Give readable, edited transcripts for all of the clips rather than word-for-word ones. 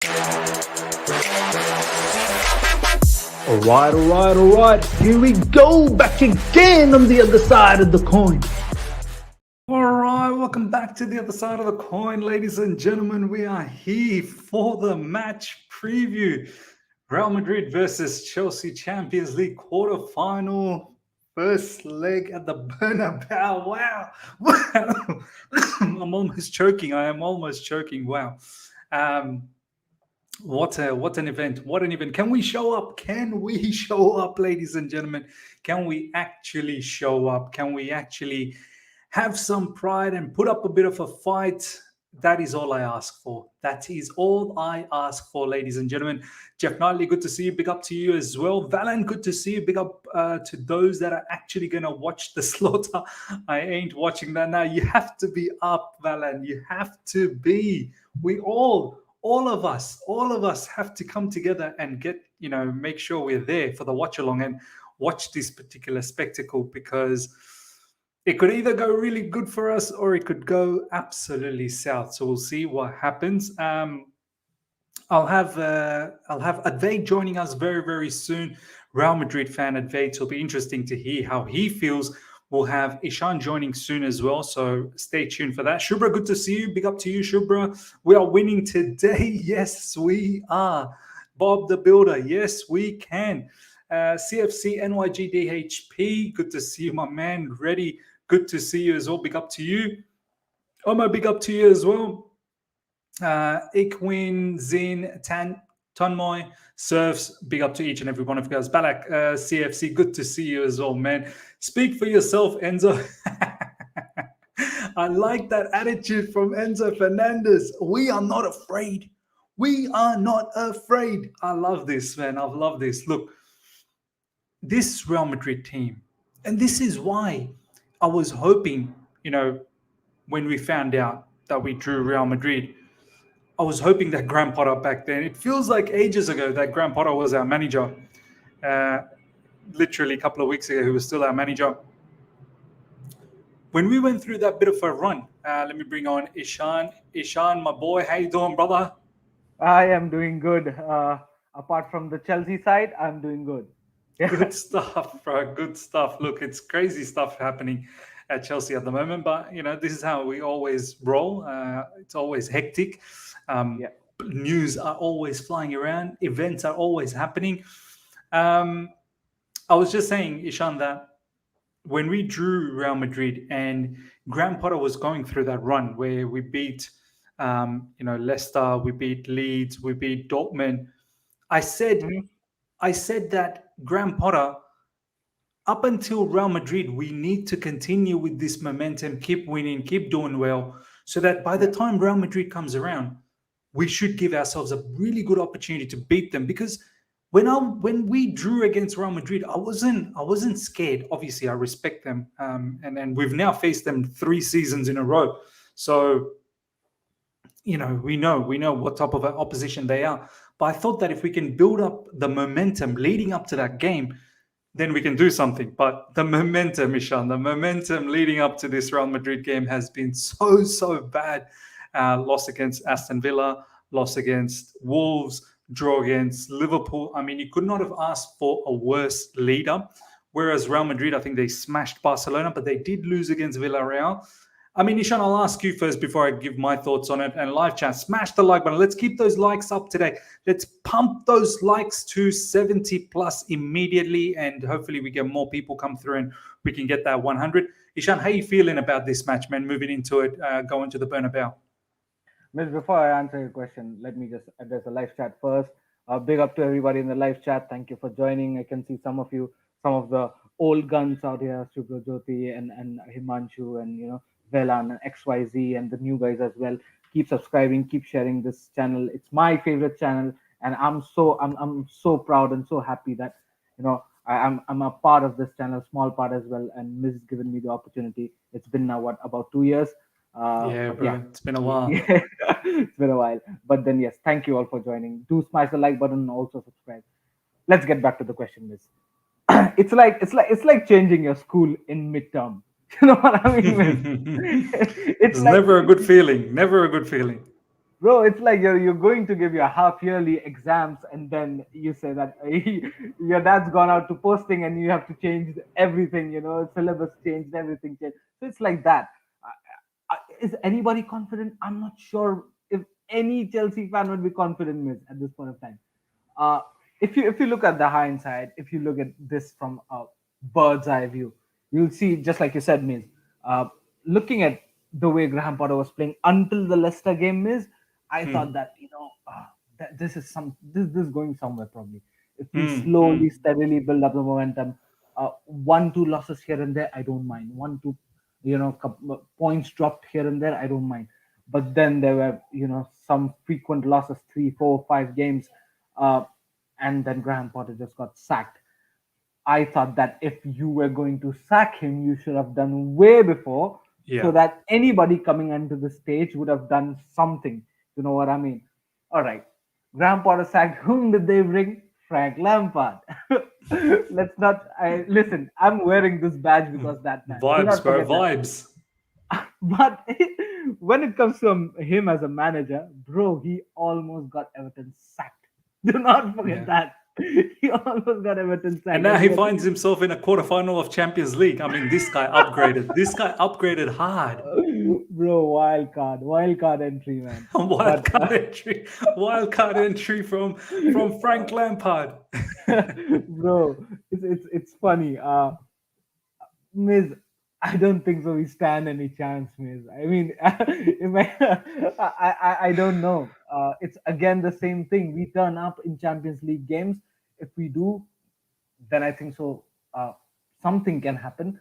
All right. Here we go, back again on the other side of the coin. All right, welcome back to the other side of the coin, ladies and gentlemen. We are here for the match preview. Real Madrid versus Chelsea Champions League quarterfinal. First leg at the Bernabeu. Wow. I'm almost choking. I am almost choking. Wow. What an event. What an event. Can we show up? Can we show up, ladies and gentlemen? Can we actually show up? Can we actually have some pride and put up a bit of a fight? That is all I ask for. That is all I ask for, ladies and gentlemen. Jeff Knightley, good to see you. Big up to you as well. Valan, good to see you. Big up to those that are actually going to watch the slaughter. I ain't watching that now. You have to be up, Valan. You have to be. We all of us have to come together and make sure we're there for the watch along and watch this particular spectacle, because it could either go really good for us or it could go absolutely south. So we'll see what happens. I'll have Advait joining us very, very soon. Real Madrid fan Advait. It'll be interesting to hear how he feels. We'll have Ishan joining soon as well, so stay tuned for that. Shubra, good to see you. Big up to you, Shubra. We are winning today. Yes, we are. Bob the Builder. Yes, we can. CFC NYGDHP. Good to see you, my man. Ready. Good to see you as well. Big up to you. Omo, big up to you as well. Ikwin, Zin, Tanmoy, Surfs, big up to each and every one of you guys. Balak, CFC, good to see you as well, man. Speak for yourself, Enzo. I like that attitude from Enzo Fernandez. We are not afraid. We are not afraid. I love this, man. I love this. Look, this Real Madrid team, and this is why I was hoping, when we found out that we drew Real Madrid, I was hoping that Graham Potter back then, it feels like ages ago that Graham Potter was our manager. Literally a couple of weeks ago, he was still our manager. When we went through that bit of a run, let me bring on Ishan. Ishan, my boy, how you doing, brother? I am doing good. Apart from the Chelsea side, I'm doing good. Good stuff, bro. Good stuff. Look, it's crazy stuff happening at Chelsea at the moment, but this is how we always roll. It's always hectic. News are always flying around. Events are always happening. I was just saying, Ishan, that when we drew Real Madrid and Graham Potter was going through that run where we beat, Leicester, we beat Leeds, we beat Dortmund, I said that Graham Potter, up until Real Madrid, we need to continue with this momentum, keep winning, keep doing well, so that by the time Real Madrid comes around, we should give ourselves a really good opportunity to beat them. Because when we drew against Real Madrid, I wasn't scared. Obviously, I respect them, and we've now faced them 3 seasons in a row. So, we know what type of opposition they are. But I thought that if we can build up the momentum leading up to that game, then we can do something. But the momentum, Ishan, the momentum leading up to this Real Madrid game has been so bad. Loss against Aston Villa, loss against Wolves, draw against Liverpool. I mean, you could not have asked for a worse leader. Whereas Real Madrid, I think they smashed Barcelona, but they did lose against Villarreal. I mean, Ishan, I'll ask you first before I give my thoughts on it. And live chat, smash the like button. Let's keep those likes up today. Let's pump those likes to 70 plus immediately. And hopefully we get more people come through and we can get that 100. Ishan, how are you feeling about this match, man, moving into it, going to the Bernabeu? Miss, before I answer your question, let me just address the live chat first. Big up to everybody in the live chat. Thank you for joining. I can see some of the old guns out here, Subra Jyoti and Himanshu and Velan and XYZ and the new guys as well. Keep subscribing, keep sharing this channel. It's my favorite channel, and I'm so proud and so happy that I'm a part of this channel, small part as well, and Miss has given me the opportunity. It's been now about 2 years. It's been a while. Yeah, it's been a while. But then yes, thank you all for joining. Do smash the like button and also subscribe. Let's get back to the question, Miss. it's like changing your school in midterm. You know what I mean, Miss? It's never a good feeling. Never a good feeling. Bro, it's like you're going to give your half yearly exams, and then you say that your dad's gone out to posting, and you have to change everything. Syllabus changed, everything changed. So it's like that. Is anybody confident? I'm not sure if any Chelsea fan would be confident, Miss, at this point of time. Uh, if you look at the hindsight, if you look at this from a bird's eye view, you'll see, just like you said, Miz. Uh, Looking at the way Graham Potter was playing until the Leicester game, Miz, I thought that that this is going somewhere probably. If we slowly, steadily build up the momentum, 1-2 losses here and there, I don't mind. 1-2, points dropped here and there, I don't mind. But then there were some frequent losses, 3, 4, 5 games, uh, and then Graham Potter just got sacked. I thought that if you were going to sack him, you should have done way before, so Yeah. that anybody coming onto the stage would have done something. You know what I mean? All right. Graham Potter sacked. Whom did they bring? Frank Lampard. Let's not. Listen. I'm wearing this badge because that man. Do Vibes, not bro. forget that. Vibes. But when it comes to him as a manager, bro, he almost got Everton sacked. Do not forget Yeah. that. He almost got Everton sacked. And now he finds himself in a quarterfinal of Champions League. I mean, this guy upgraded. This guy upgraded hard. Bro, wild card entry, man. Wild But card entry. Wild card entry from Frank Lampard. bro, it's funny. Miz, I don't think so. We stand any chance, Miz. I mean, I don't know. It's again the same thing. We turn up in Champions League games. If we do, then I think so. Something can happen.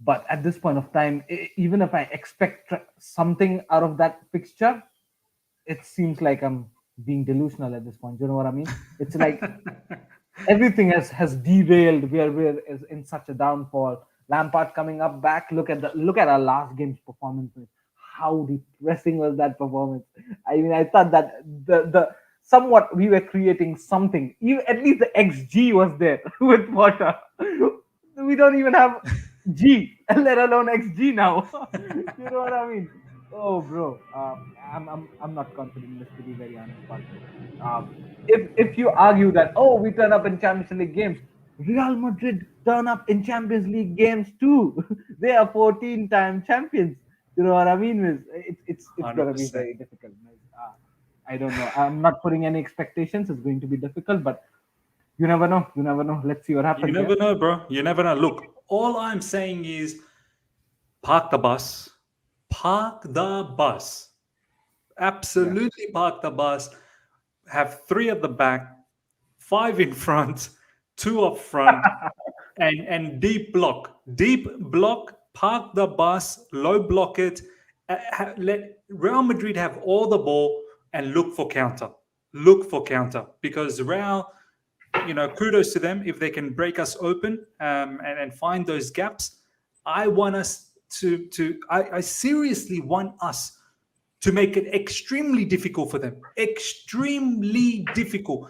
But at this point of time, even if I expect something out of that fixture, it seems like I'm being delusional at this point. You know what I mean? It's like everything has derailed. We're is in such a downfall. Lampard coming up back. Look at our last game's performance. How depressing was that performance? I mean, I thought that the somewhat we were creating something. Even at least the XG was there with Potter. We don't even have G, let alone XG now. You know what I mean? Oh, bro, I'm not confident in this, to be very honest. But if you argue that, oh, we turn up in Champions League games, Real Madrid turn up in Champions League games too. They are 14-time champions. You know what I mean? Miss? It's gonna be 100%. very difficult. Miss. I don't know. I'm not putting any expectations. It's going to be difficult, but you never know. You never know. Let's see what You happens here. never know, bro. You never know. Look, all I'm saying is park the bus. Park the bus. Yeah. Absolutely park the bus. Have 3 at the back, 5 in front, 2 up front, and deep block, park the bus, low block it, let Real Madrid have all the ball and look for counter, because Real, kudos to them if they can break us open, and find those gaps. I want us I seriously want us to make it extremely difficult for them. Extremely difficult.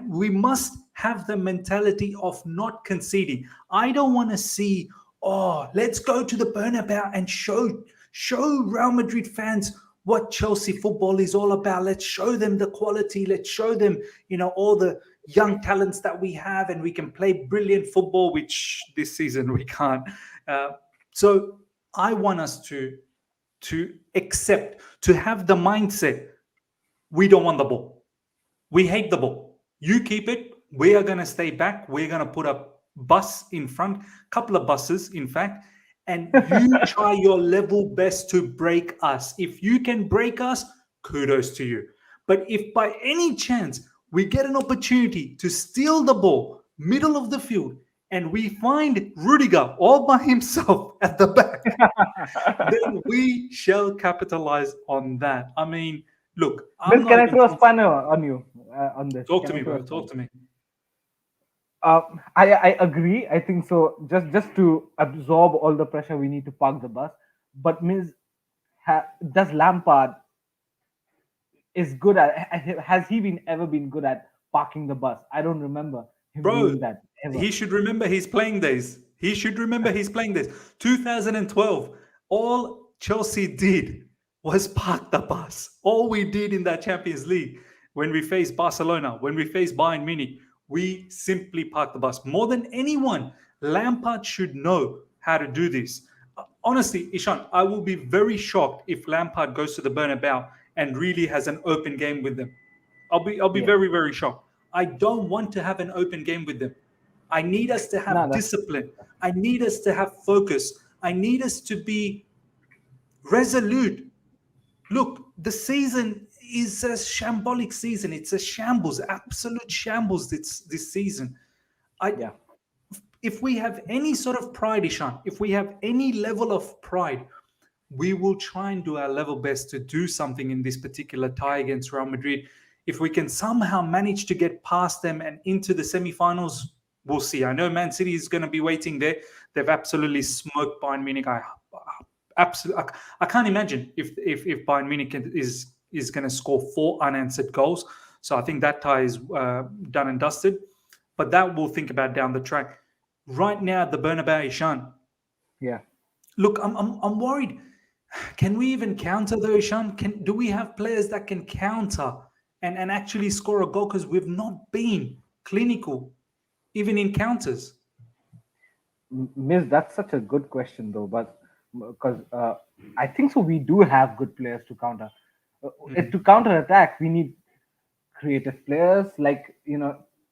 We must have the mentality of not conceding. I don't want to see, oh, let's go to the Bernabeu and show Real Madrid fans what Chelsea football is all about. Let's show them the quality. Let's show them, all the young talents that we have, and we can play brilliant football, which this season we can't. So I want us to accept, to have the mindset, we don't want the ball. We hate the ball. You keep it. We are going to stay back. We're going to put a bus in front, couple of buses, in fact, and you try your level best to break us. If you can break us, kudos to you. But if by any chance we get an opportunity to steal the ball, middle of the field, and we find Rudiger all by himself at the back, then we shall capitalize on that. I mean, look, I'm Miss, can not I even throw a spanner on you on this? talk Can to I me, throw bro. a Talk spanner? to me. I agree. I think so. Just to absorb all the pressure, we need to park the bus. But Miss, does Lampard is good at? Has he been ever been good at parking the bus? I don't remember him Bro, doing that ever. he should remember his playing days. He should remember his playing days. 2012, all Chelsea did was park the bus. All we did in that Champions League, when we faced Barcelona, when we faced Bayern Munich, we simply parked the bus. More than anyone, Lampard should know how to do this. Honestly, Ishan, I will be very shocked if Lampard goes to the Bernabeu and really has an open game with them. I'll be Yeah. very, very shocked. I don't want to have an open game with them. I need us to No, have discipline. I need us to have focus. I need us to be resolute. Look, the season is a shambolic season. It's a shambles, absolute shambles this season. I yeah. If we have any sort of pride, Ishan, if we have any level of pride, we will try and do our level best to do something in this particular tie against Real Madrid. If we can somehow manage to get past them and into the semi-finals, we'll see. I know Man City is going to be waiting there. They've absolutely smoked Bayern Munich. I can't imagine if Bayern Munich is going to score 4 unanswered goals. So I think that tie is done and dusted. But that we'll think about down the track. Right now at the Bernabeu, Ishan. Yeah. Look, I'm worried. Can we even counter though, Ishan? Do we have players that can counter and actually score a goal? Because we've not been clinical, even in counters. Miss, that's such a good question though, but because I think so, we do have good players to counter. To counter attack, we need creative players like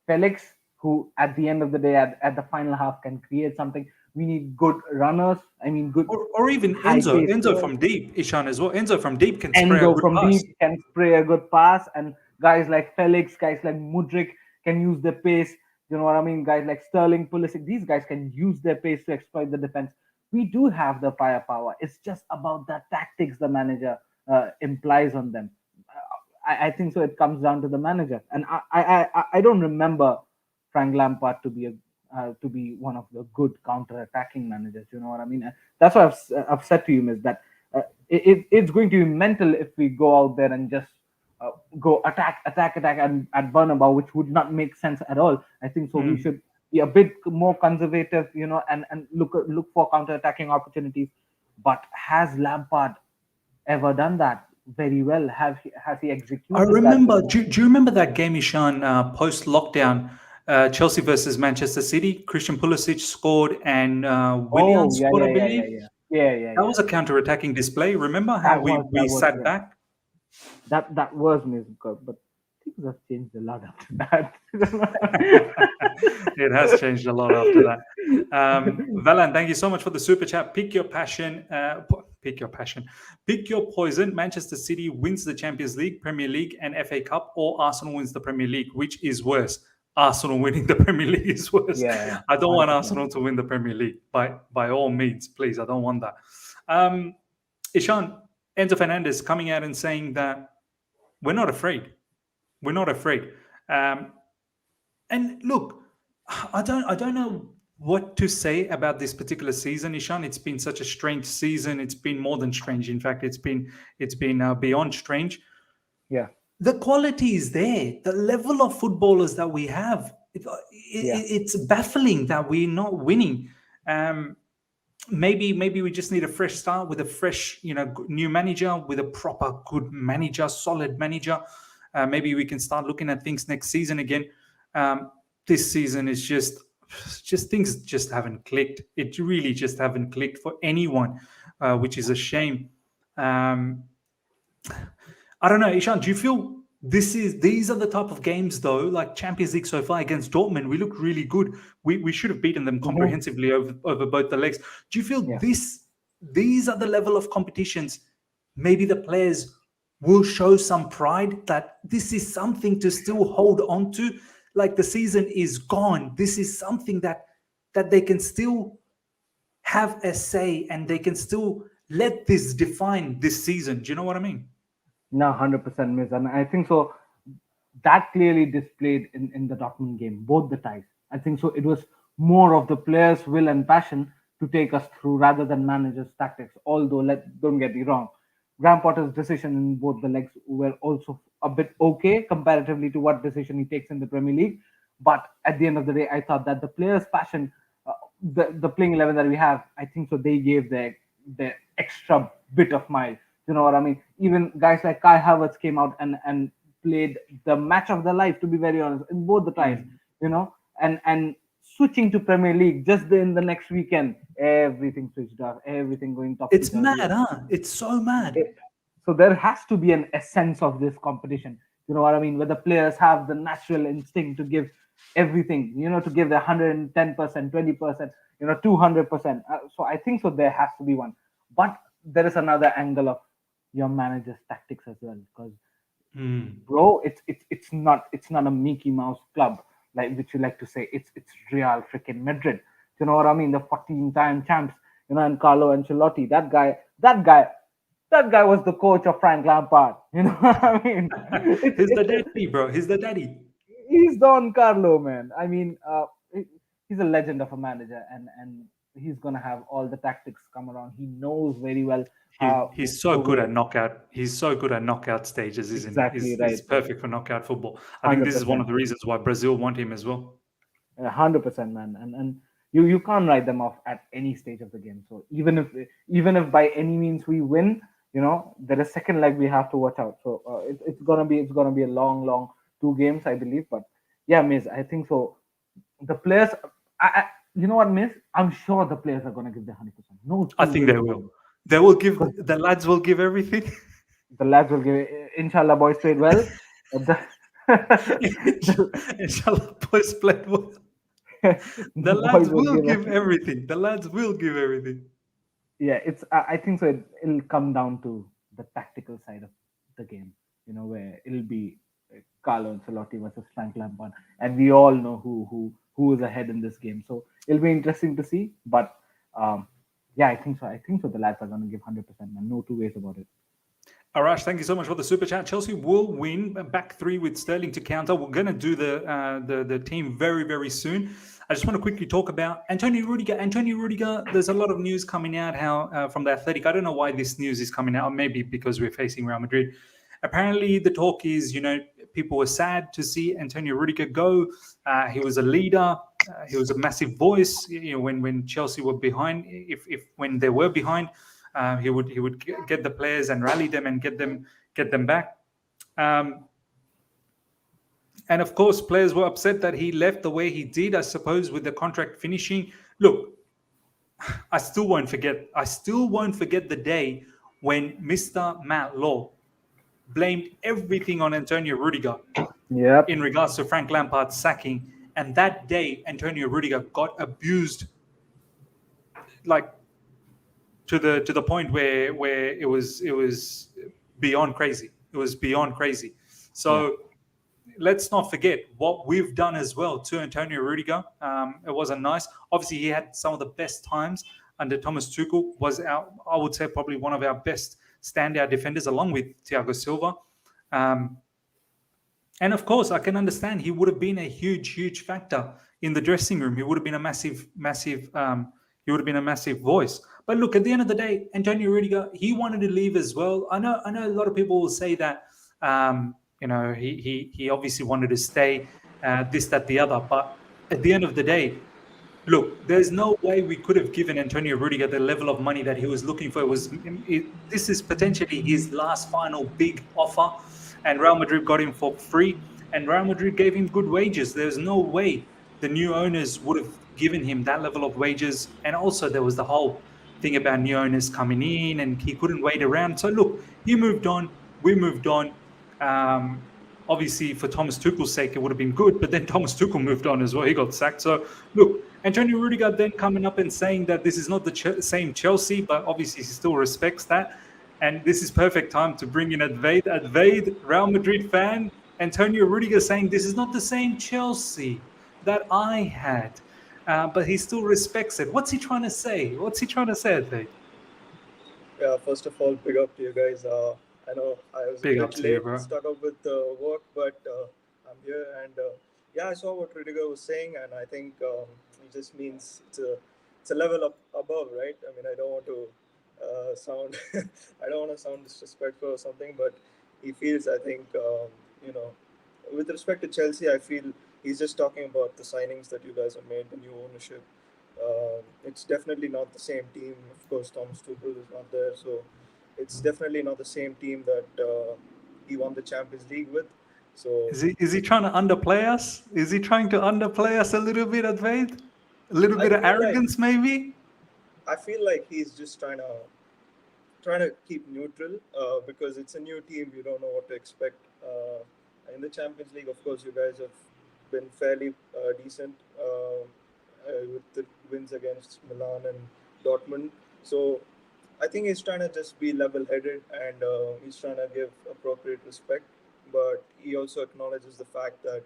Felix, who at the end of the day, at the final half, can create something. We need good runners. I mean, good or even Enzo. Enzo from deep, Ishan as well. Enzo from deep can spray a Enzo good from pass. deep can spray a good pass, and guys like Felix, guys like Mudrik can use their pace. You know what I mean? Guys like Sterling, Pulisic, these guys can use their pace to exploit the defense. We do have the firepower. It's just about the tactics the manager implies on them. I think so. It comes down to the manager, and I don't remember Frank Lampard to be one of the good counter-attacking managers. You know what I mean? That's what I've said to you, is that it's going to be mental if we go out there and just go attack at Bernabeu, which would not make sense at all. I think so. We should be a bit more conservative, and look for counter-attacking opportunities. But has Lampard ever done that very well? Has he executed? I remember. Do you remember that game, Ishan, post lockdown, Chelsea versus Manchester City? Christian Pulisic scored and Willian scored, I believe. Yeah. That was a counter-attacking display. Remember how we sat back? That was musical, but things have changed a lot after that. It has changed a lot after that. Valan, thank you so much for the super chat. Pick your passion. Pick your passion. Pick your poison. Manchester City wins the Champions League, Premier League, and FA Cup, or Arsenal wins the Premier League. Which is worse? Arsenal winning the Premier League is worse. Yeah, I don't want Arsenal to win the Premier League. By all means, please. I don't want that. Ishan, Enzo Fernandez coming out and saying that we're not afraid. We're not afraid. And look, I don't know what to say about this particular season, Ishan. It's been such a strange season. It's been more than strange. In fact, it's been beyond strange. Yeah. The quality is there. The level of footballers that we have, it's baffling that we're not winning. Maybe we just need a fresh start with a fresh, new manager, with a proper good manager, solid manager. Maybe we can start looking at things next season again. This season is just things just haven't clicked. It really just haven't clicked for anyone, which is a shame. I don't know, Ishan, do you feel these are the type of games though, like Champions League so far against Dortmund, we look really good. We should have beaten them comprehensively over both the legs. Do you feel these are the level of competitions? Maybe the players will show some pride that this is something to still hold on to. Like the season is gone. This is something that they can still have a say, and they can still let this define this season. Do you know what I mean? No, 100% Miss. And I think so. That clearly displayed in the Dortmund game, both the ties. I think so. It was more of the players' will and passion to take us through rather than managers' tactics. Although, don't get me wrong, Graham Potter's decision in both the legs were also a bit okay comparatively to what decision he takes in the Premier League. But at the end of the day, I thought that the players' passion, the playing 11 that we have, I think so, they gave the extra bit of mile You know what I mean? Even guys like Kai Havertz came out and played the match of their life. To be very honest, in both the times, you know, and switching to Premier League just in the next weekend, everything switched off, everything going topsy It's turvy. mad, huh? It's so mad. So there has to be an essence of this competition. You know what I mean? Where the players have the natural instinct to give everything, you know, to give their 110%, 20%, you know, 200%. So I think so. There has to be one, but there is another angle of your manager's tactics as well, because bro, it's not a Mickey Mouse club like which you like to say. It's Real freaking Madrid. You know what I mean? The 14-time champs. You know, and Carlo Ancelotti, that guy was the coach of Frank Lampard. You know what I mean? He's the daddy, bro. He's the daddy. He's Don Carlo, man. I mean, he's a legend of a manager, and he's gonna have all the tactics come around. He knows very well He's so the good way. at knockout. He's so good at knockout stages, isn't he? Exactly He's right. perfect for knockout football. I think Hundred this is one percent. of the reasons why Brazil want him as well. 100%, man. And you can't write them off at any stage of the game. So even if by any means we win, you know, there is second leg we have to watch out. So it's gonna be a long 2 games, I believe. But yeah, Miz, I think so. The players, you know what, Miz, I'm sure the players are gonna give their 100%. No I two think they ways about will. it. They will give, Because the lads will give everything. the lads will give it. Inshallah, boys played well. The, Inshallah, boys played well. The the boys lads will will give give it. everything. The lads will give everything. Yeah, I think so. It'll come down to the tactical side of the game, you know, where it'll be Carlo Ancelotti versus Frank Lampard, and we all know who is ahead in this game. So it'll be interesting to see. But um, yeah, I think so. I think so. The lads are going to give 100%, man. No two ways about it. Arash, thank you so much for the super chat. Chelsea will win back three with Sterling to counter. We're going to do the team very, very soon. I just want to quickly talk about Antonio Rudiger. Antonio Rudiger, there's a lot of news coming out how from the Athletic. I don't know why this news is coming out. Maybe because we're facing Real Madrid. Apparently, the talk is, people were sad to see Antonio Rudiger go. He was a leader. He was a massive voice. When Chelsea were behind, if when they were behind, he would get the players and rally them and get them back. And of course, players were upset that he left the way he did. I suppose with the contract finishing. Look, I still won't forget. I still won't forget the day when Mr. Matt Law blamed everything on Antonio Rudiger Yep. in regards to Frank Lampard's sacking. And that day, Antonio Rudiger got abused, like to the point where it was beyond crazy. It was beyond crazy. Yeah. So let's not forget what we've done as well to Antonio Rudiger. It wasn't nice. Obviously, he had some of the best times under Thomas Tuchel. I would say, probably one of our best standout defenders, along with Thiago Silva. And of course, I can understand he would have been a huge factor in the dressing room. He would have been a massive. He would have been a massive voice. But look, at the end of the day, Antonio Rudiger, he wanted to leave as well. I know a lot of people will say that. He obviously wanted to stay, this, that, the other. But at the end of the day, look, there's no way we could have given Antonio Rudiger the level of money that he was looking for. This is potentially his last final big offer, and Real Madrid got him for free, and Real Madrid gave him good wages. There's no way the new owners would have given him that level of wages. And also there was the whole thing about new owners coming in, and he couldn't wait around. So look, he moved on, we moved on. Obviously, for Thomas Tuchel's sake, it would have been good, but then Thomas Tuchel moved on as well. He got sacked. So, look, Antonio Rudiger then coming up and saying that this is not the same Chelsea, but obviously he still respects that. And this is perfect time to bring in Advaid. Advaid, Real Madrid fan. Antonio Rudiger saying this is not the same Chelsea that I had, but he still respects it. What's he trying to say? What's he trying to say, Advaid? Yeah, first of all, big up to you guys. I know I was a Big up bit to you, late, bro. stuck up with work, but I'm here. And yeah, I saw what Rudiger was saying, and I think it just means it's a level up above, right? I mean, I don't want to sound I don't want to sound disrespectful or something, but he feels, I think, you know, with respect to Chelsea, I feel he's just talking about the signings that you guys have made, the new ownership. It's definitely not the same team. Of course, Thomas Tuchel is not there, so it's definitely not the same team that he won the Champions League with. So Is he trying to underplay us? Is he trying to underplay us a little bit, Advaith? A little I bit of feel like arrogance, maybe? he's just trying to keep neutral because it's a new team. You don't know what to expect. In the Champions League, of course, you guys have been fairly decent with the wins against Milan and Dortmund. So I think he's trying to just be level-headed and he's trying to give appropriate respect. But he also acknowledges the fact that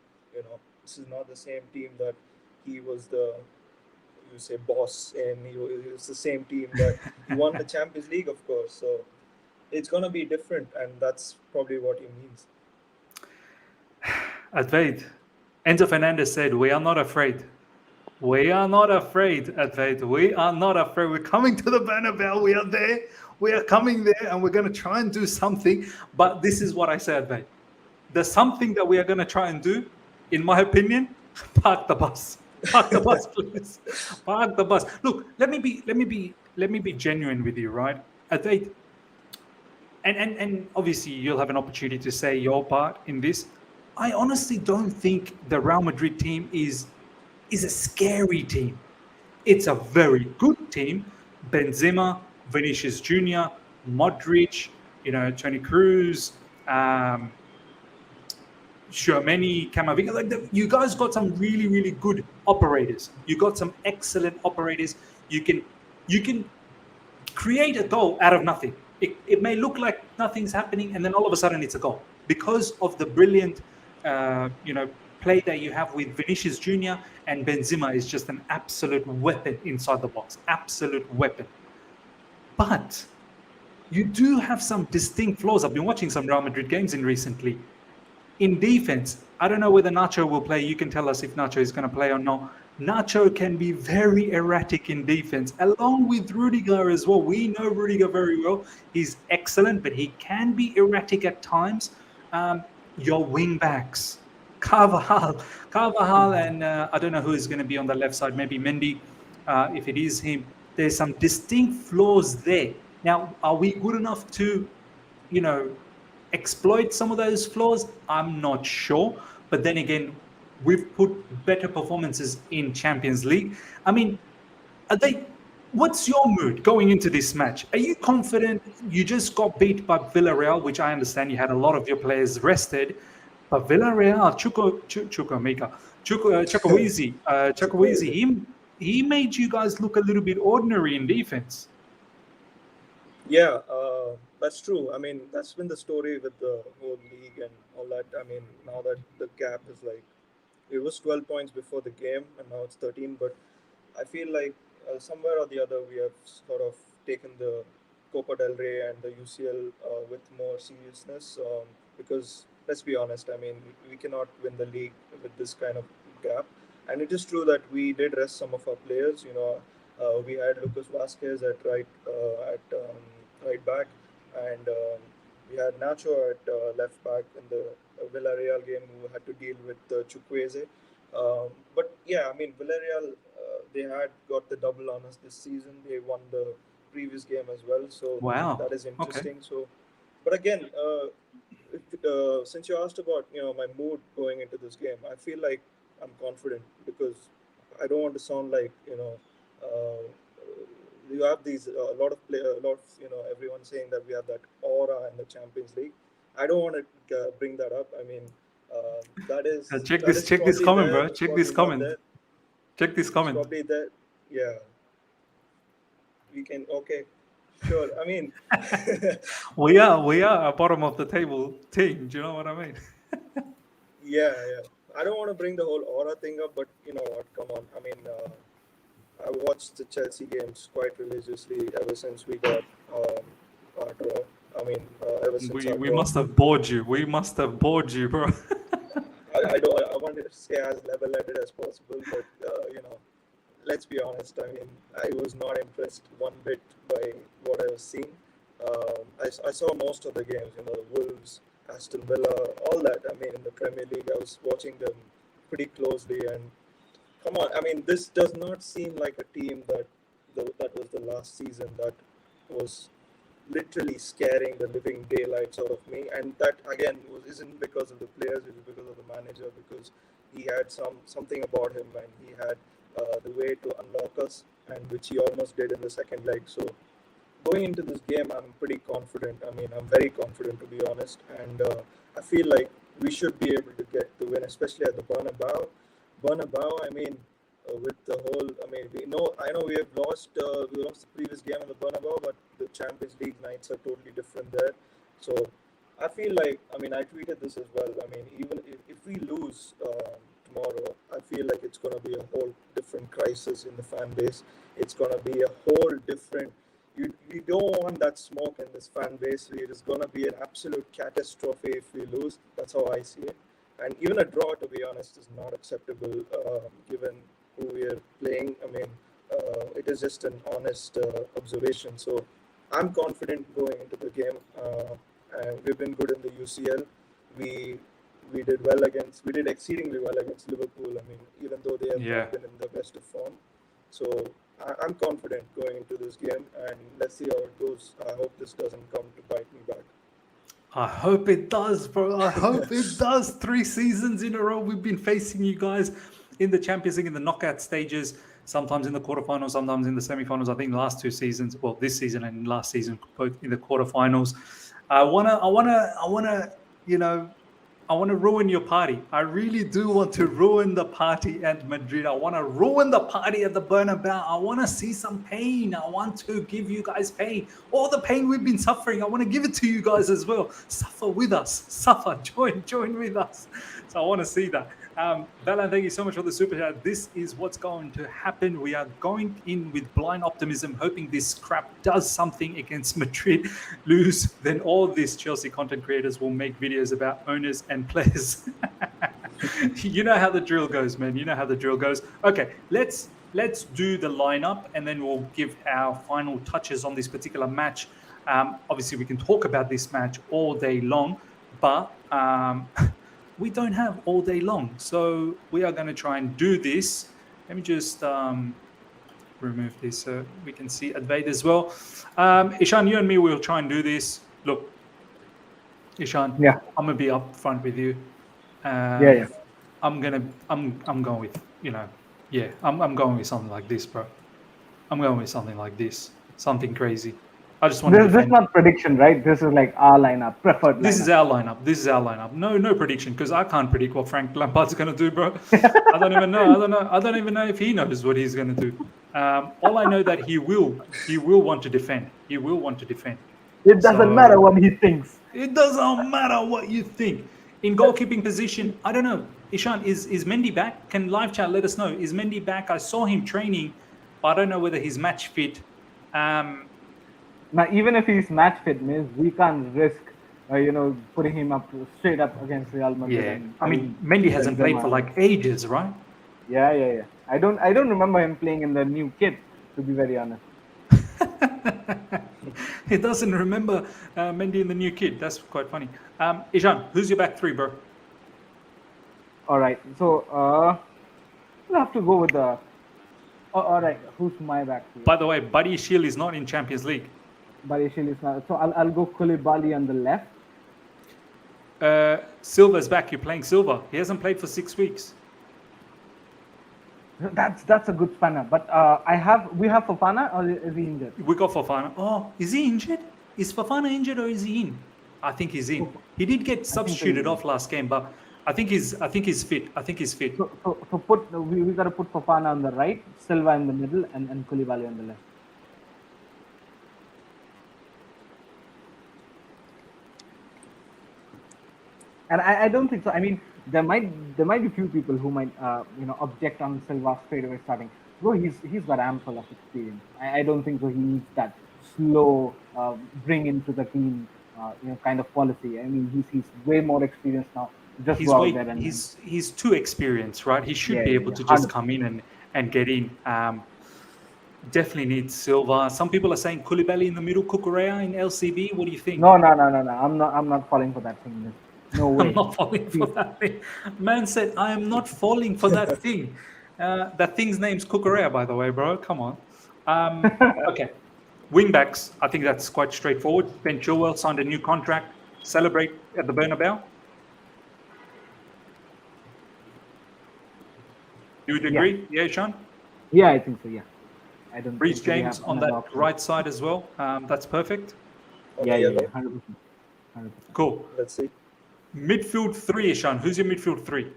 this is not the same team that he was the you say boss, and he was the same team that he won the Champions League, of course. So it's gonna be different, and that's probably what he means. Advaith, Enzo Fernandez said, "We are not afraid. We are not afraid, Advaith. We are not afraid. We're coming to the Bernabeu. We are there. We are coming there, and we're going to try and do something." But this is what I said, Advaith. There's something that we are going to try and do, in my opinion. Park the bus. Park the bus, please. Park the bus. Look, let me be genuine with you, right? Advaith, and obviously you'll have an opportunity to say your part in this. I honestly don't think the Real Madrid team is a scary team. It's a very good team. Benzema, Vinicius Jr., Modric, Toni Kroos, Tchouaméni, Camavinga. You guys got some really, really good operators. You got some excellent operators. You can create a goal out of nothing. It may look like nothing's happening, and then all of a sudden it's a goal because of the brilliant, play that you have with Vinicius Jr. and Benzema is just an absolute weapon inside the box. Absolute weapon. But you do have some distinct flaws. I've been watching some Real Madrid games recently. In defense, I don't know whether Nacho will play. You can tell us if Nacho is going to play or not. Nacho can be very erratic in defense, along with Rudiger as well. We know Rudiger very well. He's excellent, but he can be erratic at times. Your wing backs, Carvajal, and I don't know who is going to be on the left side. Maybe Mendy, if it is him. There's some distinct flaws there. Now, are we good enough to, exploit some of those flaws? I'm not sure. But then again, we've put better performances in Champions League. I mean, what's your mood going into this match? Are you confident? You just got beat by Villarreal, which I understand you had a lot of your players rested. But Villarreal, Chukwueze, he made you guys look a little bit ordinary in defense. Yeah, that's true. I mean, that's been the story with the whole league and all that. I mean, now that the gap is it was 12 points before the game, and now it's 13. But I feel like somewhere or the other, we have sort of taken the Copa del Rey and the UCL with more seriousness. Because let's be honest, I mean, we cannot win the league with this kind of gap. And it is true that we did rest some of our players. We had Lucas Vasquez at right back, and we had Nacho at left back in the Villarreal game, who had to deal with Chukwueze. But yeah, I mean, Villarreal, they had got the double on us this season. They won the previous game as well, so wow, that is interesting. Okay. So, but again, since you asked about my mood going into this game, I feel like I'm confident because I don't want to sound like you have these a lot of everyone saying that we have that aura in the Champions League. I don't want to bring that up. I mean, that is check this comment, bro. Check this comment. Check this it's comment. probably that. Yeah, we can. Okay, sure. I mean, we are a bottom of the table team. Do you know what I mean? yeah. I don't want to bring the whole aura thing up, but you know what? Come on. I mean, I watched the Chelsea games quite religiously ever since we got our draw. I mean, ever since we must have bored you. We must have bored you, bro. I want to stay as level-headed as possible, but let's be honest. I mean, I was not impressed one bit by what I was seeing. I saw most of the games. The Wolves, Aston Villa, all that. I mean, in the Premier League, I was watching them pretty closely, and come on. I mean, this does not seem like a team that was the last season that was literally scaring the living daylights out of me. And that again isn't because of the players, it was because of the manager, because he had something about him, and he had the way to unlock us, and which he almost did in the second leg. So going into this game, I'm pretty confident. I mean, I'm very confident, to be honest, and I feel like we should be able to get the win, especially at the Bernabeu. I mean, with the whole, I mean, I know we have lost, we lost the previous game in the Bernabeu, but the Champions League nights are totally different there. So I feel like, I mean, I tweeted this as well. I mean, even if we lose tomorrow, I feel like it's going to be a whole different crisis in the fan base. It's going to be a whole different. We don't want that smoke in this fan base. It is going to be an absolute catastrophe if we lose. That's how I see it. And even a draw, to be honest, is not acceptable given who we are playing. I mean, it is just an honest observation. So I'm confident going into the game. And we've been good in the UCL. We did exceedingly well against Liverpool. I mean, even though they have not been in the best of form. So I'm confident going into this game, and let's see how it goes. I hope this doesn't come to bite me back. I hope it does, bro. I hope it does. 3 seasons in a row we've been facing you guys in the Champions League in the knockout stages, sometimes in the quarterfinals, sometimes in the semifinals. I think the last 2 seasons, well, this season and last season, both in the quarterfinals. I want to ruin your party. I really do want to ruin the party at Madrid. I want to ruin the party at the Bernabeu. I want to see some pain. I want to give you guys pain. All the pain we've been suffering, I want to give it to you guys as well. Suffer with us. Suffer. Join with us. So I want to see that. Balan, thank you so much for the super chat. This is what's going to happen. We are going in with blind optimism, hoping this crap does something against Madrid. Lose, then all these Chelsea content creators will make videos about owners and players. You know how the drill goes, man. You know how the drill goes. Okay, let's do the lineup, and then we'll give our final touches on this particular match. Obviously, we can talk about this match all day long, but we don't have all day long. So we are going to try and do this. Let me just remove this so we can see Advaid as well. Ishan, you and me will try and do this. Look, Ishan, I'm going to be up front with you. I'm going with, I'm going with something like this, bro. I'm going with something like this. Something crazy. I just want this is not prediction, right? This is like our lineup, preferred lineup. This is our lineup. No prediction, because I can't predict what Frank Lampard's going to do, bro. I don't even know. I don't even know if he knows what he's going to do. All I know that he will want to defend. He will want to defend. It doesn't matter what he thinks. It doesn't matter what you think. In goalkeeping position, I don't know. Ishan, is Mendy back? Can live chat let us know? Is Mendy back? I saw him training, but I don't know whether he's match fit. Now, even if he's match fit, means we can't risk, putting him up straight up against Real Madrid. Yeah, I mean, Mendy hasn't played for like ages, right? Yeah. I don't remember him playing in the new kit, to be very honest. He doesn't remember Mendy in the new kit. That's quite funny. Ishan, who's your back three, bro? All right, so we'll have to go with the. All right, who's my back three? By the way, Buddy Shield is not in Champions League. Buddy Shield is not. So I'll go Koulibaly on the left. Silva's back. You're playing Silva. He hasn't played for 6 weeks. That's a good spanner. But we have Fofana, or is he injured? We got Fofana. Oh, is he injured? Is Fofana injured or is he in? I think he's in. He did get substituted off last game, but I think he's fit. I think he's fit. So we got to put Fofana on the right, Silva in the middle, and Koulibaly on the left. And I don't think so. I mean, there might be few people who might object on Silva straight away starting. Bro, he's got ample of experience. I don't think so. He needs that slow bring into the team kind of policy. I mean, he's way more experienced now. Just he's go out there and he's too experienced, right? He should be able to just come in and get in. Definitely needs Silva. Some people are saying Koulibaly in the middle, Cucurella in LCB. What do you think? No. I'm not falling for that thing. No way. I'm not falling for that thing. Man said, I am not falling for that thing. That thing's name's Cucurella, by the way, bro. Come on. Okay. Wing backs, I think that's quite straightforward. Ben Chilwell signed a new contract. Celebrate at the Bernabeu. You would agree? Yeah, Sean? Yeah, I think so, yeah. I don't Reece think we James have on another that option. right side as well. That's perfect. Yeah, 100%. Cool. Let's see. Midfield three, Sean. Who's your midfield three?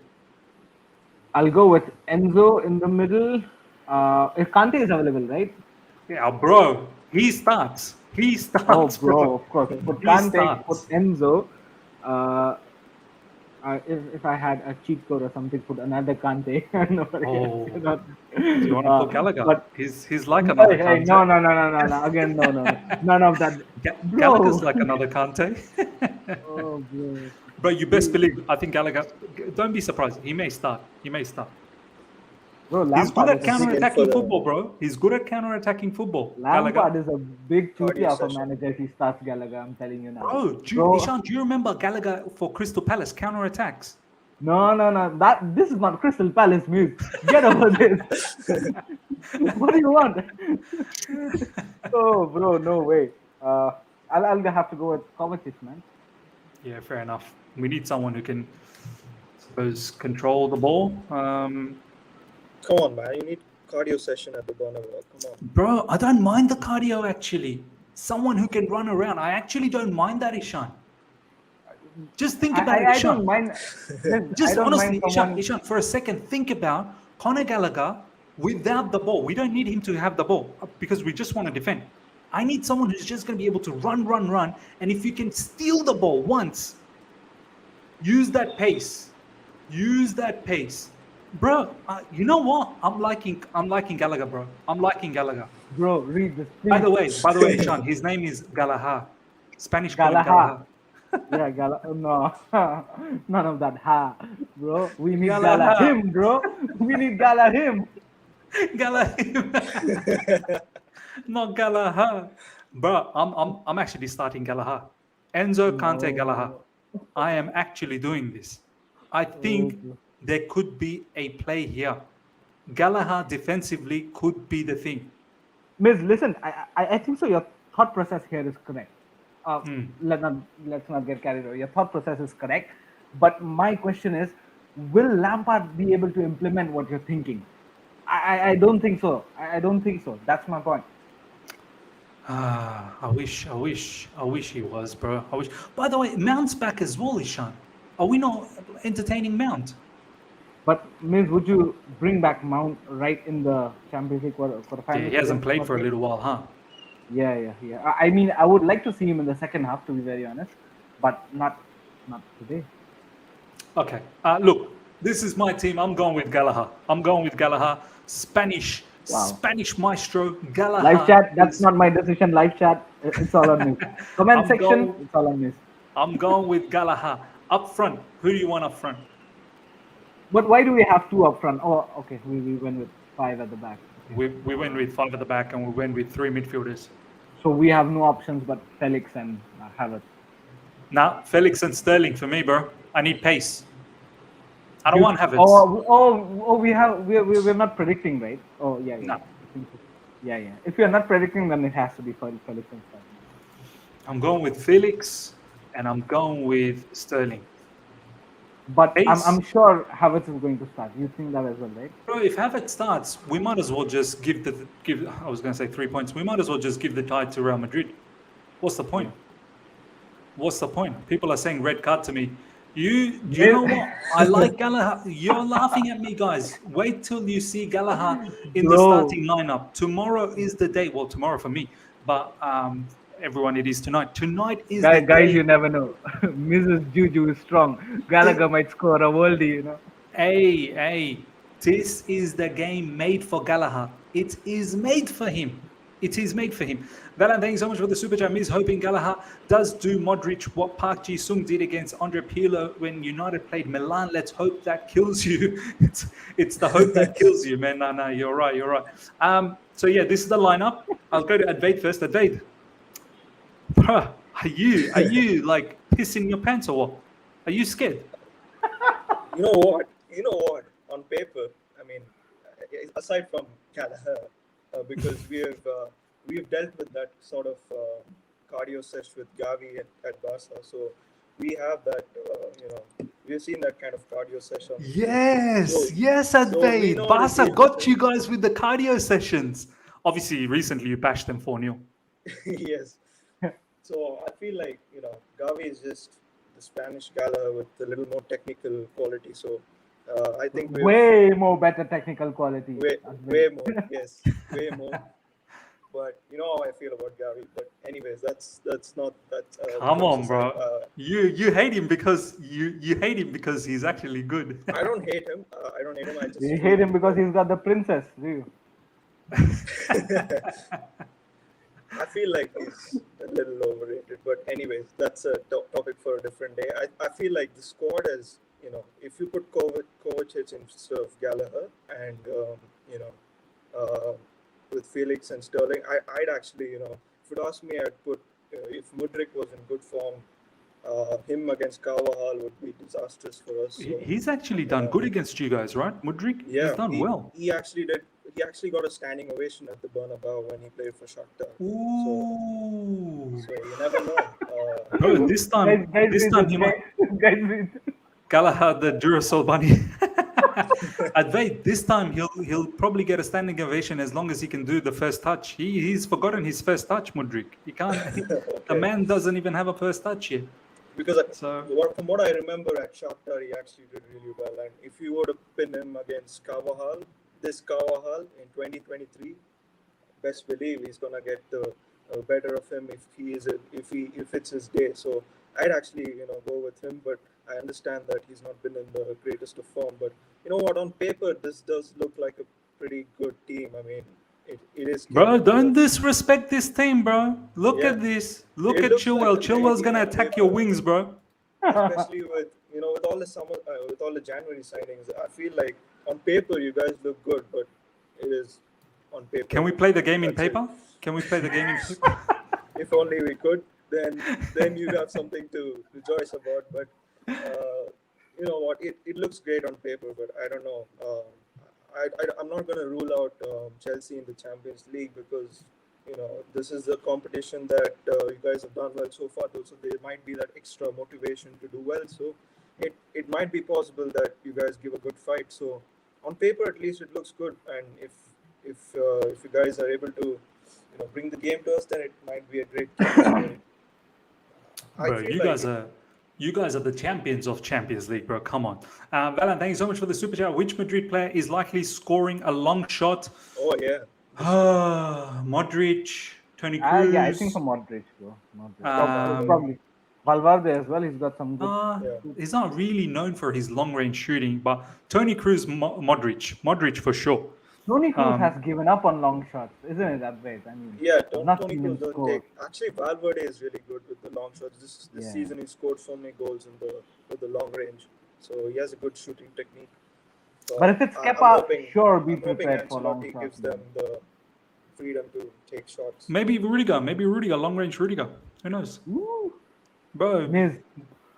I'll go with Enzo in the middle. If Kante is available, right? Yeah, bro. He starts. He Oh, starts, bro, bro. of course. Put He Kante, put starts. Enzo. If I had a cheat code or something, put another Kante. Oh. You know. Do you want to put Gallagher? But He's like another hey, Kante. no. Again, no. None of that. Bro. Gallagher's like another Kante. Oh, bro. Bro, you best believe, I think Gallagher, don't be surprised. He may start. Bro, He's good Lampard at is a counter-attacking big- football, bro. He's good at counter-attacking football. Lampard Gallagher. is a big chuti Cardio of a session. manager if he starts Gallagher. I'm telling you now. Bro, Ishan, do you remember Gallagher for Crystal Palace counter-attacks? No. This is not Crystal Palace news. Get over this. What do you want? Oh, bro, no way. I'll have to go with Kovacic, man. Yeah, fair enough. We need someone who can, I suppose, control the ball. Come on, man. You need cardio session at the Bernabeu. Come on. Bro, I don't mind the cardio, actually. Someone who can run around. I actually don't mind that, Ishan. Just think about it, I Ishan. don't mind. Just I don't honestly, mind someone. Ishan, for a second, think about Conor Gallagher without the ball. We don't need him to have the ball because we just want to defend. I need someone who's just going to be able to run. And if you can steal the ball once, use that pace. Bro, you know what? I'm liking Gallagher, bro. I'm liking Gallagher. Bro, read this. Please. By the way, Ishan, his name is Gallagher. Spanish call him Gallagher. Gallagher. Yeah, no, none of that. Bro. We need Gallagher. him, bro. We need him. Gallagher. Not Gallagher. Bro, I'm actually starting Gallagher. Enzo Kante Gallagher. I am actually doing this. I think there could be a play here. Gallagher defensively could be the thing. Miss, listen, I think so. Your thought process here is correct. Let's not get carried away. Your thought process is correct, but my question is, will Lampard be able to implement what you're thinking? I don't think so. I don't think so. That's my point. I wish he was, bro. I wish. By the way, Mount's back as well, Ishan. Are we not entertaining Mount? But Miss, would you bring back Mount right in the Champions League quarterfinals? Yeah, he hasn't played for a little while, huh? Yeah. I mean, I would like to see him in the second half, to be very honest, but not today. Okay. Look, this is my team. I'm going with Gallagher. Spanish maestro. Gallagher. Live chat. That's not my decision. Live chat. It's all on me. Comment section. It's all on me. I'm going with Gallagher. Up front. Who do you want up front? But why do we have two up front? Oh, okay. We went with 5 at the back. We went with 5 at the back and we went with 3 midfielders. So we have no options but Felix and Havertz. Nah, Felix and Sterling for me, bro. I need pace. I don't want Havertz. We're not predicting, right? Oh, yeah. No. Yeah. If you're not predicting, then it has to be Felix and Sterling. I'm going with Felix and I'm going with Sterling. But I'm sure Havertz is going to start. You think that as well, right? Bro, if Havertz starts, we might as well just give. I was going to say 3 points. We might as well just give the tie to Real Madrid. What's the point? People are saying red card to me. You know what? I like Gallagher. You're laughing at me, guys. Wait till you see Gallagher in the starting lineup. Tomorrow is the day. Well, tomorrow for me, but everyone, it is tonight. Tonight is the guys. day. You never know. Mrs. Juju is strong. Gallagher might score a worldie, you know. Hey, this is the game made for Gallagher. It is made for him. Valan, thank you so much for the super chat. Miss hoping Gallagher does do Modric what Park Ji-sung did against Andre Pirlo when United played Milan. Let's hope that kills you. It's the hope that kills you, man. No, you're right. So yeah, this is the lineup. I'll go to Advaid first. Advaid, bro, are you like pissing your pants or what? Are you scared? You know what? On paper, I mean, aside from Gallagher, because we we've dealt with that sort of cardio sesh with Gavi at Barca. So we have that, we've seen that kind of cardio session. Yes, Advait. Barca got you guys with the cardio sessions. Obviously, recently you bashed them 4-0. Yes. So I feel like, Gavi is just the Spanish Gala with a little more technical quality. So I think way more better technical quality. Way more, yes, way more. But you know how I feel about Gavi. But anyways, that's not that. Come on, bro. You hate him because you hate him because he's actually good. I don't hate him. I just you hate him because he's got the princess, do you? I feel like he's a little overrated. But anyways, that's a topic for a different day. I feel like the squad is, if you put Kovacic instead of Gallagher and with Felix and Sterling, I'd actually, if you'd ask me, I'd put, if Mudryk was in good form, him against Carvajal would be disastrous for us. So, he's actually done good against you guys, right? Mudryk? Yeah, he's done well. He actually did. He actually got a standing ovation at the Bernabeu when he played for Shakhtar. Ooh. So you never know. Bro, this time he might... Gallagher, the Duracell bunny. Advait, this time he'll probably get a standing ovation as long as he can do the first touch. He's forgotten his first touch, Mudryk. He can't. Okay. The man doesn't even have a first touch yet. Because from what I remember at Shakhtar, he actually did really well. And if you were to pin him against Carvajal in 2023, best believe he's gonna get the better of him if it's his day. So I'd actually go with him, but I understand that he's not been in the greatest of form. But you know what? On paper, this does look like a pretty good team. I mean, it is. Bro, don't disrespect this team, bro. Look at this. Look at Chilwell. Like Chilwell's gonna attack your wings, bro. Especially with all the summer, with all the January signings, I feel like on paper you guys look good, but it is on paper. Can we play the game in paper? Can we play the game in paper? If only we could. Then you'd have something to rejoice about. But you know what? It looks great on paper, but I don't know. I'm not going to rule out Chelsea in the Champions League because this is a competition that you guys have done well so far. So there might be that extra motivation to do well. So it might be possible that you guys give a good fight. So on paper, at least it looks good. And if you guys are able to bring the game to us, then it might be a great game. Bro, you guys are the champions of Champions League, bro. Come on. Valan, thank you so much for the super chat. Which Madrid player is likely scoring a long shot? Oh, yeah. Modric, Toni Kroos. Yeah, I think for Modric, bro. Probably. Valverde as well. He's got some good... He's not really known for his long-range shooting, but Toni Kroos, Modric for sure. Toni Kroos has given up on long shots, isn't it, that way? I mean, yeah, Toni Kroos doesn't take. Actually, Valverde is really good with the long shots. This season, he scored so many goals with the long range, so he has a good shooting technique. So but if it's Kepa, sure, be prepared for long shots. Gives them the freedom to take shots. Maybe Rudiger, long-range Rudiger. Who knows? Ooh. Bro,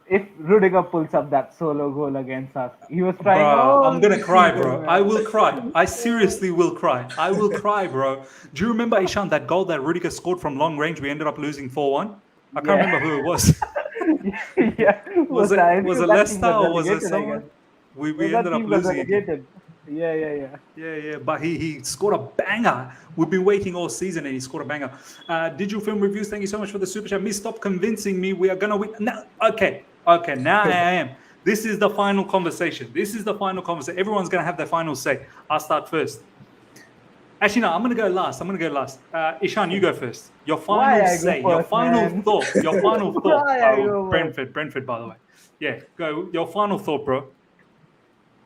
if Rudiger pulls up that solo goal against us, he was trying. Bro, I'm gonna cry, bro. I will cry. I seriously will cry. I will cry, bro. Do you remember, Ishan, that goal that Rudiger scored from long range? We ended up losing 4-1. I can't remember who it was. Yeah, was it Leicester or was it someone? We ended up losing again. Yeah. But he scored a banger. We've been waiting all season and he scored a banger. Digital Film Reviews, thank you so much for the super chat. Miss, stop convincing me. We are gonna win. No, okay, now I am. This is the final conversation. Everyone's gonna have their final say. I'll start first. Actually, no, I'm gonna go last. Ishan, you go first. Your final say, your final thought. Brentford, by the way. Yeah, go. Your final thought, bro.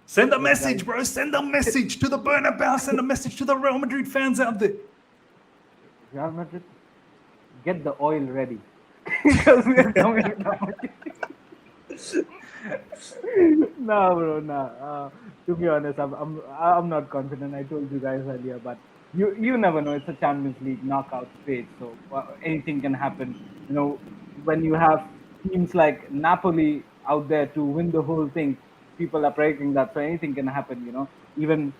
Send a message, bro. Send a message to the Bernabeu. Send a message to the Real Madrid fans out there. Real Madrid, get the oil ready. Because we are coming down. No, bro, no. To be honest, I'm not confident. I told you guys earlier, but you never know. It's a Champions League knockout stage, so anything can happen. When you have teams like Napoli out there to win the whole thing, people are predicting that, so anything can happen. Even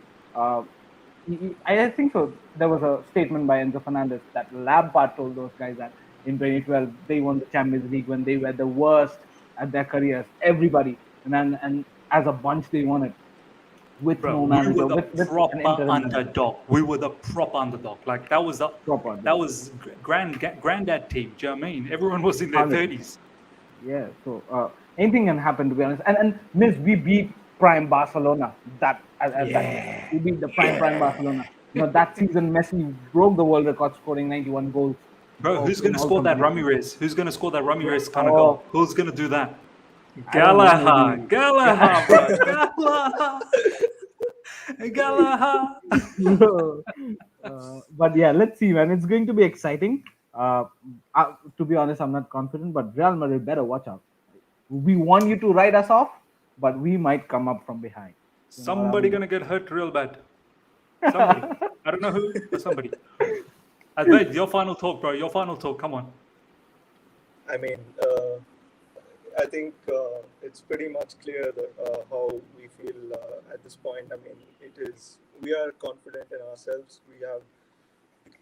I think so. There was a statement by Enzo Fernandez that Lampard told those guys that in 2012 they won the Champions League when they were the worst at their careers. Everybody, and as a bunch they won it with Bro, no we were manager, the with an proper interim manager. underdog. We were the proper underdog. Like that was Proper, granddad team. Do you know what I mean? Everyone was in their 100%. 30s. Yeah, so anything can happen, to be honest. And miss, we beat prime Barcelona at that time. Yeah. We beat the prime Barcelona. That season Messi broke the world record, scoring 91 goals Bro, who's in gonna all score that competitions. Ramirez? Who's gonna score that Ramirez kind of Oh, goal? Who's gonna do that? I don't know, maybe. Gallagher, bro. Gallagher. But yeah, let's see, man. It's going to be exciting. To be honest, I'm not confident, but Real Madrid better watch out. We want you to write us off, but we might come up from behind. You know what I Somebody mean? gonna get hurt real bad. Somebody. I don't know who, but somebody. Advait, your final talk, bro. Your final talk. Come on. I mean, I think it's pretty much clear that how we feel at this point. I mean, we are confident in ourselves. We have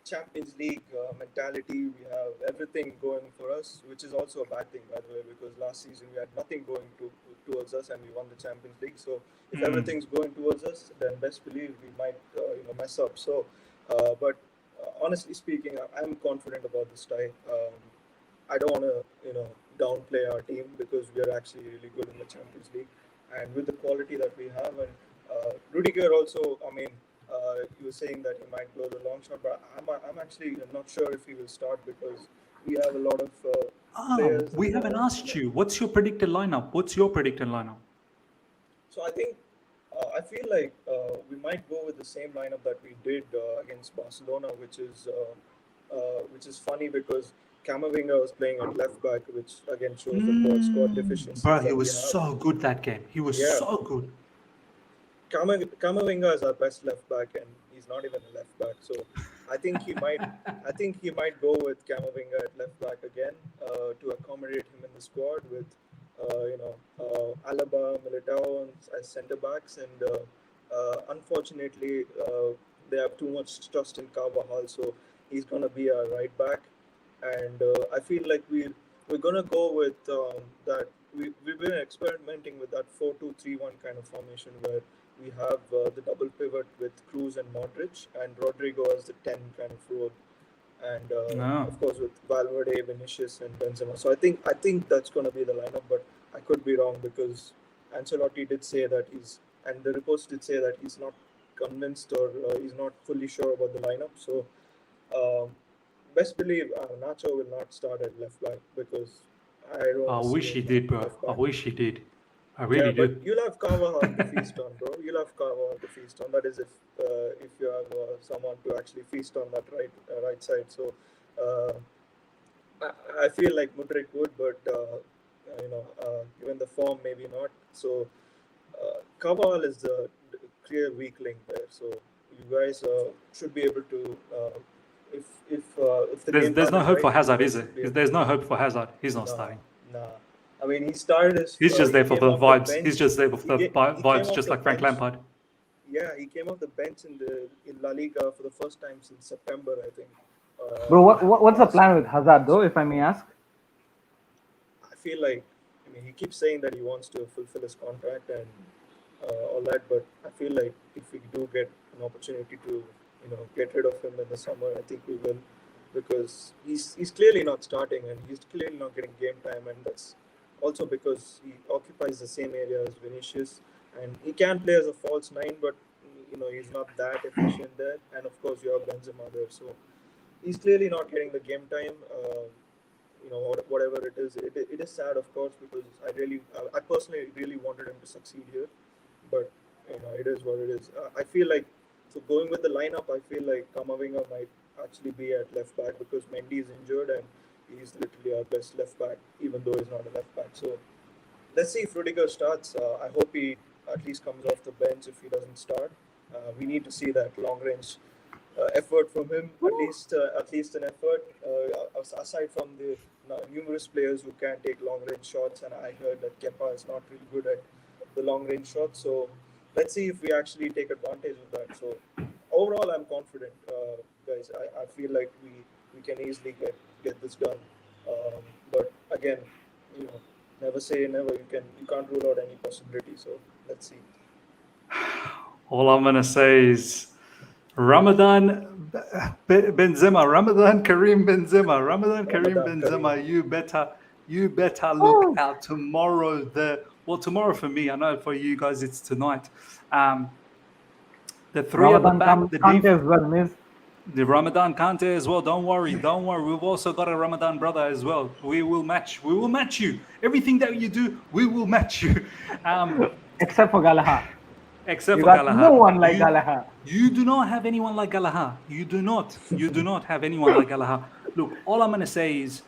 Champions League mentality. We have everything going for us, which is also a bad thing, by the way, because last season we had nothing going towards us, and we won the Champions League. So if everything's going towards us, then best believe we might mess up. So, but honestly speaking, I'm confident about this tie. I don't want to downplay our team because we are actually really good in the Champions League, and with the quality that we have, and Rudiger also. I mean, you were saying that he might blow the long shot, but I'm actually not sure if he will start because we have a lot of players. We haven't asked you. What's your predicted lineup? What's your predicted lineup? So I think I feel like we might go with the same lineup that we did against Barcelona, which is funny because Camavinga was playing at left back, which again shows the squad deficiencies. Bro, he was so good that game. He was so good. Camavinga is our best left back, and he's not even a left back. So I think he might. I think he might go with Camavinga at left back again to accommodate him in the squad with Alaba, Militao as centre backs, and unfortunately they have too much trust in Carvajal, so he's gonna be our right back. And I feel like we're gonna go with that. We've been experimenting with that 4-2-3-1 kind of formation where we have the double pivot with Cruz and Modric, and Rodrigo as the 10 kind of role, and of course with Valverde, Vinicius, and Benzema. So I think that's going to be the lineup, but I could be wrong because Ancelotti did say that and the reports did say that he's not convinced or he's not fully sure about the lineup. So best believe Nacho will not start at left back because I wish he did, bro. I wish he did. I really do. But you'll have Carvajal to feast on, bro. You'll have Carvajal to feast on. That is if you have someone to actually feast on that right side. So I feel like Mudryk would, but given the form, maybe not. So Carvajal is the clear weak link there. So you guys should be able to. If there's no hope for Hazard, is it? There's no hope for Hazard. He's not starting. Nah. I mean, he started his. He's just there for the vibes. He's just there for the vibes, just like Frank Lampard. Yeah, he came off the bench in La Liga for the first time since September, I think. Bro, what's the plan with Hazard, though, if I may ask? I feel like, he keeps saying that he wants to fulfill his contract and all that, but I feel like if we do get an opportunity to, get rid of him in the summer, I think we will, because he's clearly not starting and he's clearly not getting game time, and that's also because he occupies the same area as Vinicius, and he can play as a false nine, but he's not that efficient there. And of course, you have Benzema there, so he's clearly not getting the game time. Whatever it is, it is sad, of course, because I personally really wanted him to succeed here, but it is what it is. I feel like, so going with the lineup, I feel like Camavinga might actually be at left back because Mendy is injured and he's literally our best left back, even though he's not a left back. So let's see if Rudiger starts. I hope he at least comes off the bench if he doesn't start. We need to see that long range effort from him, at least an effort. Aside from the numerous players who can take long range shots, and I heard that Kepa is not really good at the long range shots. So let's see if we actually take advantage of that. So overall, I'm confident, guys. I feel like we can easily get this done. But again, you know, never say never. You can't rule out any possibility. So let's see. All I'm gonna say is Ramadan Benzema, Ramadan Karim Benzema, Ramadan Karim Ramadan Benzema. Kareem. You better look out tomorrow. Tomorrow for me. I know for you guys it's tonight. The three at the Ramadan back, the Kante deep. as well, Miss. The Ramadan Kante as well. Don't worry. Don't worry. We've also got a Ramadan brother as well. We will match. We will match you. Everything that you do, we will match you. Except for Gallagher. Except You for got no Gallagher. one like Gallagher. You do not have anyone like Gallagher. You do not. You do not have anyone like Gallagher. Look, all I'm going to say is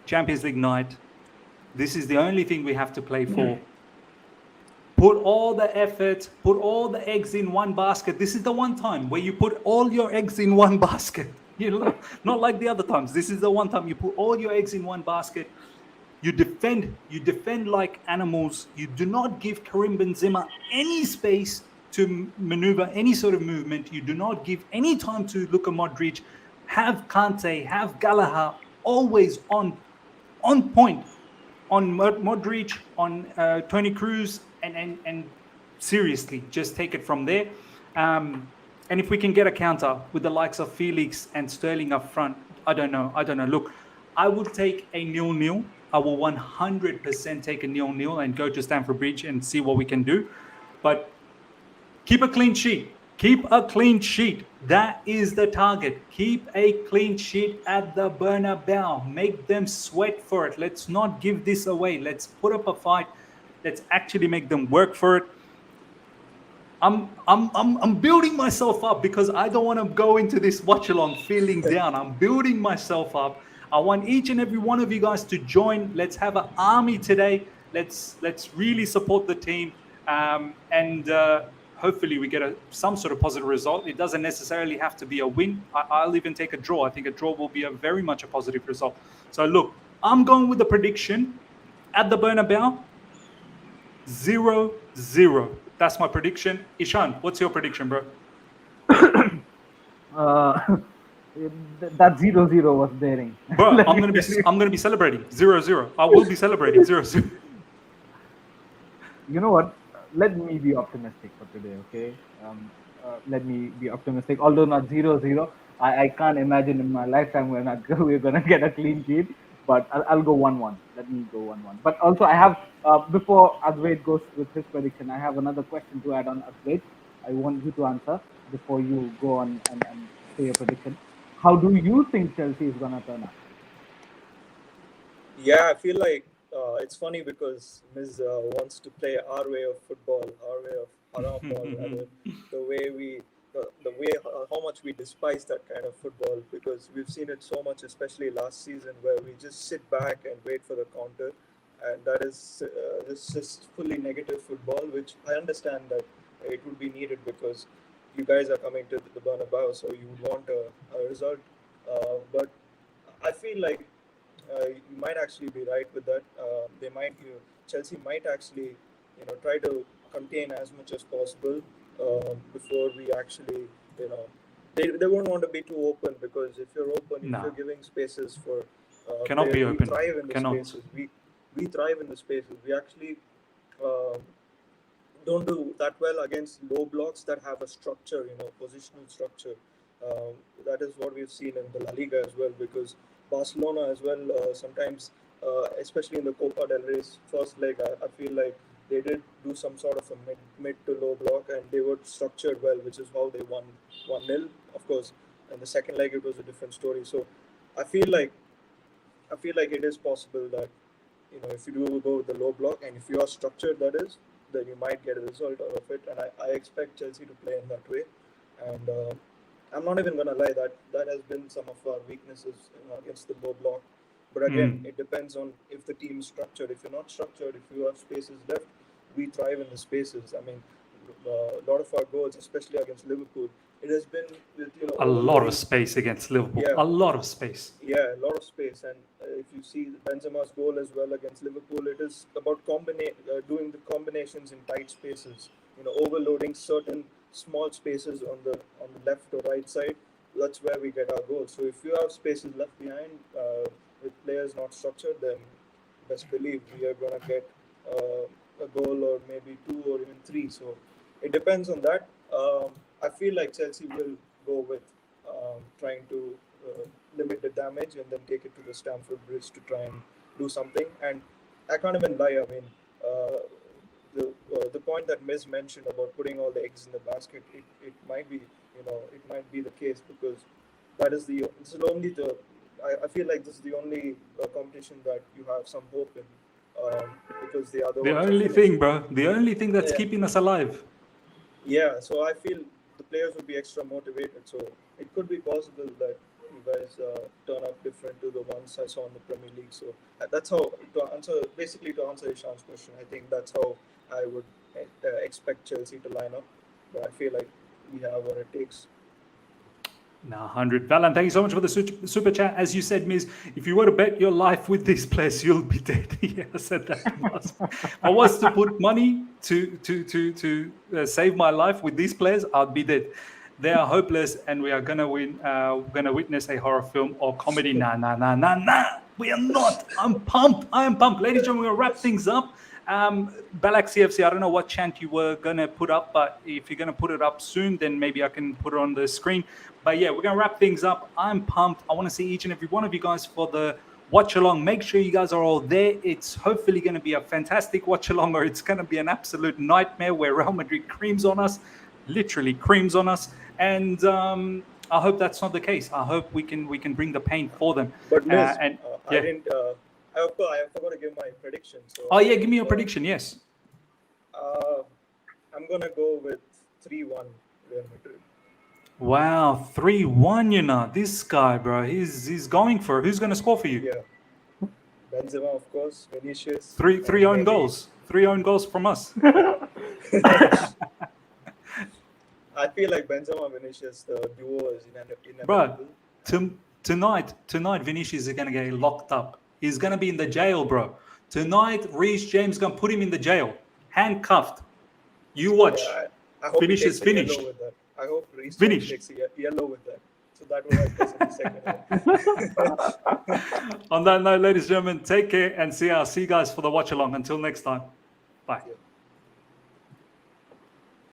Champions League night. This is the only thing we have to play for. Put all the effort, put all the eggs in one basket. This is the one time where you put all your eggs in one basket. You know, not like the other times. This is the one time you put all your eggs in one basket. You defend like animals. You do not give Karim Benzema any space to maneuver any sort of movement. You do not give any time to Luka Modric. Have Kante, have Gallagher always on point. On Modric, on Toni Kroos, and seriously, just take it from there. And if we can get a counter with the likes of Felix and Sterling up front, I don't know. Look, I will take a 0-0. I will 100% take a 0-0 and go to Stamford Bridge and see what we can do. But keep a clean sheet. Keep a clean sheet. That is the target. Keep a clean sheet at the Bernabeu. Make them sweat for it. Let's not give this away. Let's put up a fight. Let's actually make them work for it. I'm building myself up because I don't want to go into this watch along feeling down. I'm building myself up. I want each and every one of you guys to join. Let's have an army today. Let's really support the team. And hopefully we get some sort of positive result. It doesn't necessarily have to be a win. I'll even take a draw. I think a draw will be very much a positive result. So look, I'm going with the prediction at the Bernabeu, 0-0. That's my prediction. Ishan, what's your prediction, bro? That 0-0 was daring. Bro, I'm gonna be celebrating 0-0. I will be celebrating 0-0. You know what? Let me be optimistic for today, okay? Let me be optimistic. Although not 0-0, I can't imagine in my lifetime we're gonna get a clean sheet. But I'll go 1-1. Let me go 1-1. But also I have before Advait goes with his prediction, I have another question to add on Advait. I want you to answer before you go on and say your prediction. How do you think Chelsea is gonna turn out? Yeah, I feel like it's funny because Miz wants to play our way of football, our way of haram ball, the way how much we despise that kind of football, because we've seen it so much, especially last season, where we just sit back and wait for the counter, and that is just fully negative football, which I understand that it would be needed because you guys are coming to the Bernabeu, so you would want a result. But I feel like you might actually be right with that. Chelsea might actually, try to contain as much as possible before we actually, they won't want to be too open, because if you're open, if you're giving spaces for cannot be open. We thrive in the spaces. We thrive in the spaces. We actually don't do that well against low blocks that have a structure, positional structure. That is what we've seen in the La Liga as well, because Barcelona as well, sometimes, especially in the Copa del Rey's first leg, I feel like they did do some sort of a mid to low block, and they were structured well, which is how they won 1-0, of course. And the second leg, it was a different story. So I feel like it is possible that, if you do go with the low block, and if you are structured, that is, then you might get a result out of it. And I expect Chelsea to play in that way. And I'm not even going to lie, that has been some of our weaknesses against the low block. But again, it depends on if the team is structured. If you're not structured, if you have spaces left, we thrive in the spaces. I mean, a lot of our goals, especially against Liverpool, it has been with, a lot of space against Liverpool. Yeah. A lot of space. Yeah, a lot of space. And if you see Benzema's goal as well against Liverpool, it is about doing the combinations in tight spaces. Overloading certain small spaces on the left or right side, that's where we get our goals. So if you have spaces left behind with players not structured, then best believe we are gonna get a goal or maybe two or even three. So it depends on that. I feel like Chelsea will go with trying to limit the damage and then take it to the Stamford Bridge to try and do something. And I can't even lie. I mean, the point that Miz mentioned about putting all the eggs in the basket, it might be, it might be the case, because I feel like this is the only competition that you have some hope in, because the other the ones only thing, bro, the only thing that's keeping us alive. Yeah, so I feel the players will be extra motivated. So it could be possible that you guys turn up different to the ones I saw in the Premier League. So that's how, to answer Ishan's question, I think that's how I would expect Chelsea to line up. But I feel like we have what it takes. Now, 100. Valan, thank you so much for the super chat. As you said, Miz, if you were to bet your life with this place, you'll be dead. Yeah, I said that. I was to put money to save my life with these players, I'd be dead. They are hopeless, and we are gonna witness a horror film or comedy. Nah. We are not. I'm pumped. I am pumped. Ladies and gentlemen, we're gonna wrap things up. Balak CFC, I don't know what chant you were gonna put up, but if you're gonna put it up soon, then maybe I can put it on the screen. But yeah, we're gonna wrap things up. I'm pumped. I want to see each and every one of you guys for the watch along. Make sure you guys are all there. It's hopefully going to be a fantastic watch along, or it's going to be an absolute nightmare where Real Madrid creams on us, literally creams on us. And I hope that's not the case. I hope we can bring the pain for them. But Miz, I forgot to give my prediction. So, oh yeah, give me your prediction. Yes. I'm gonna go with 3-1 Real Madrid. Wow, 3-1. This guy, bro, he's going for it. Who's going to score for you? Yeah, Benzema, of course. Vinicius. Three own goals. 3 own goals from us. I feel like Benzema, Vinicius, the duo is inevitable. Bro, tonight, Vinicius is going to get locked up. He's going to be in the jail, bro. Tonight, Reece James is going to put him in the jail, handcuffed. You watch. Yeah, I hope Vinicius finished. I hope Reece James takes a yellow with that. So that will help us in the second. On that note, ladies and gentlemen, take care and see you guys for the watch along. Until next time. Bye. Yeah.